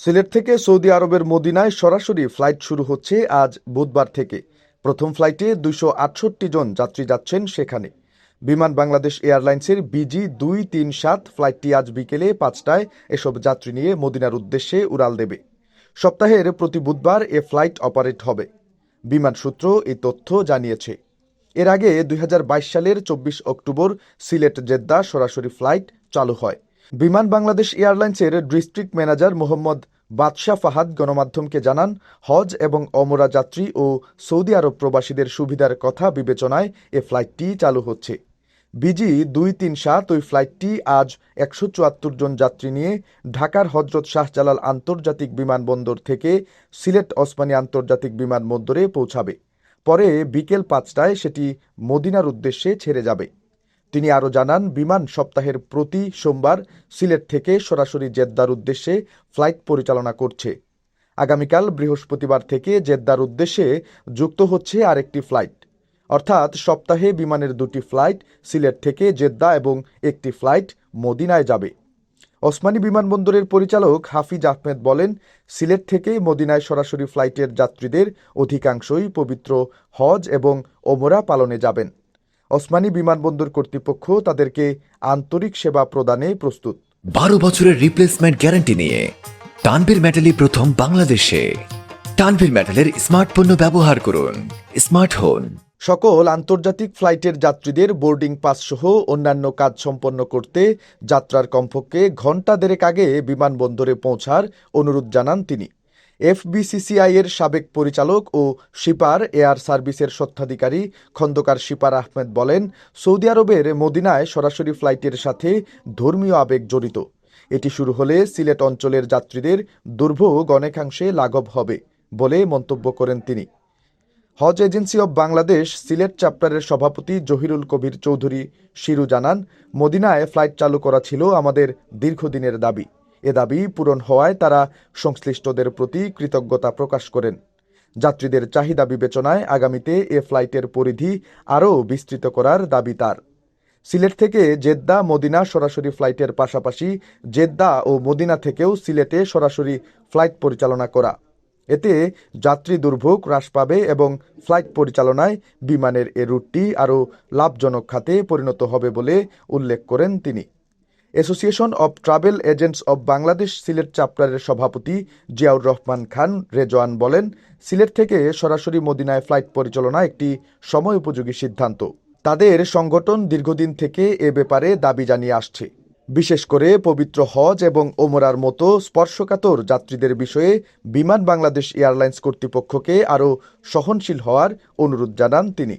সিলেট থেকে সৌদি আরবের মদিনায় সরাসরি ফ্লাইট শুরু হচ্ছে আজ বুধবার থেকে। প্রথম ফ্লাইটে 268 জন যাত্রী যাচ্ছেন সেখানে। বিমান বাংলাদেশ এয়ারলাইন্সের BG-237 ফ্লাইটটি আজ বিকেলে 5টায় এসব যাত্রী নিয়ে মদিনার উদ্দেশ্যে উড়াল দেবে। সপ্তাহের প্রতি বুধবার এ ফ্লাইট অপারেট হবে, বিমান সূত্র এই তথ্য জানিয়েছে। এর আগে 2022 সালের 24 অক্টোবর সিলেট জেদ্দা সরাসরি ফ্লাইট চালু হয়। বিমান বাংলাদেশ এয়ারলাইন্সের ডিস্ট্রিক্ট ম্যানেজার মোহাম্মদ বাদশা ফাহাদ গণমাধ্যমকে জানান, হজ এবং ওমরা যাত্রী ও সৌদি আরব প্রবাসীদের সুবিধার কথা বিবেচনায় এ ফ্লাইটটি চালু হচ্ছে। BG-237 ওই ফ্লাইটটি আজ 174 জন যাত্রী নিয়ে ঢাকার হজরত শাহজালাল আন্তর্জাতিক বিমানবন্দর থেকে সিলেট ওসমানী আন্তর্জাতিক বিমানবন্দরে পৌঁছাবে। পরে বিকেল 5টায় সেটি মদিনার উদ্দেশ্যে ছেড়ে যাবে। তিনি আরও জানান, বিমান সপ্তাহের প্রতি সোমবার সিলেট থেকে সরাসরি জেদ্দার উদ্দেশ্যে ফ্লাইট পরিচালনা করছে। আগামীকাল বৃহস্পতিবার থেকে জেদ্দার উদ্দেশ্যে যুক্ত হচ্ছে আরেকটি ফ্লাইট। অর্থাৎ সপ্তাহে বিমানের 2টি ফ্লাইট সিলেট থেকে জেদ্দা এবং একটি ফ্লাইট মদিনায় যাবে। ওসমানী বিমানবন্দরের পরিচালক হাফিজ আহমেদ বলেন, সিলেট থেকে মদিনায় সরাসরি ফ্লাইটের যাত্রীদের অধিকাংশই পবিত্র হজ এবং ওমরা পালনে যাবেন। ওসমানী বিমানবন্দর কর্তৃপক্ষ তাদেরকে আন্তরিক সেবা প্রদানে প্রস্তুত। 12 বছরের রিপ্লেসমেন্ট গ্যারান্টি নিয়ে তানভীর মেটালই প্রথম বাংলাদেশে। তানভীর মেটালের স্মার্ট পণ্য ব্যবহার করুন, স্মার্ট হন। সকল আন্তর্জাতিক ফ্লাইটের যাত্রীদের বোর্ডিং পাস সহ অন্যান্য কাজ সম্পন্ন করতে যাত্রার কমপক্ষে ঘণ্টা দেড়েক আগে বিমানবন্দরে পৌঁছার অনুরোধ জানান তিনি। FBCCI এর সাবেক পরিচালক ও শিপার এয়ার সার্ভিসের স্বত্বাধিকারী খন্দকার শিপার আহমেদ বলেন, সৌদি আরবের মদিনায় সরাসরি ফ্লাইটের সাথে ধর্মীয় আবেগ জড়িত। এটি শুরু হলে সিলেট অঞ্চলের যাত্রীদের দুর্ভোগ অনেকাংশে লাঘব হবে বলে মন্তব্য করেন তিনি। হজ এজেন্সি অব বাংলাদেশ সিলেট চ্যাপ্টারের সভাপতি জহিরুল কবির চৌধুরী শিরু জানান, মদিনায় ফ্লাইট চালু করা ছিল আমাদের দীর্ঘদিনের দাবি। এ দাবি পূরণ হওয়ায় তারা সংশ্লিষ্টদের প্রতি কৃতজ্ঞতা প্রকাশ করেন। যাত্রীদের চাহিদা বিবেচনায় আগামীতে এ ফ্লাইটের পরিধি আরও বিস্তৃত করার দাবি তার। সিলেট থেকে জেদ্দা মদিনা সরাসরি ফ্লাইটের পাশাপাশি জেদ্দা ও মদিনা থেকেও সিলেটে সরাসরি ফ্লাইট পরিচালনা করা। এতে যাত্রী দুর্ভোগ হ্রাস পাবে এবং ফ্লাইট পরিচালনায় বিমানের এ রুটটি আরও লাভজনক খাতে পরিণত হবে বলে উল্লেখ করেন তিনি। Association of travel agents of Bangladesh Sylhet চ্যাপ্টারের সভাপতি জিয়াউর রহমান খান রেজওয়ান বলেন, সিলেট থেকে সরাসরি মদিনায় ফ্লাইট পরিচালনা একটি সময় উপযোগী সিদ্ধান্ত। তাদের সংগঠন দীর্ঘদিন থেকে এ ব্যাপারে দাবি জানিয়ে আসছে। বিশেষ করে পবিত্র হজ এবং ওমরার মতো স্পর্শকাতর যাত্রীদের বিষয়ে বিমান বাংলাদেশ এয়ারলাইন্স কর্তৃপক্ষকে আরও সহনশীল হওয়ার অনুরোধ জানান তিনি।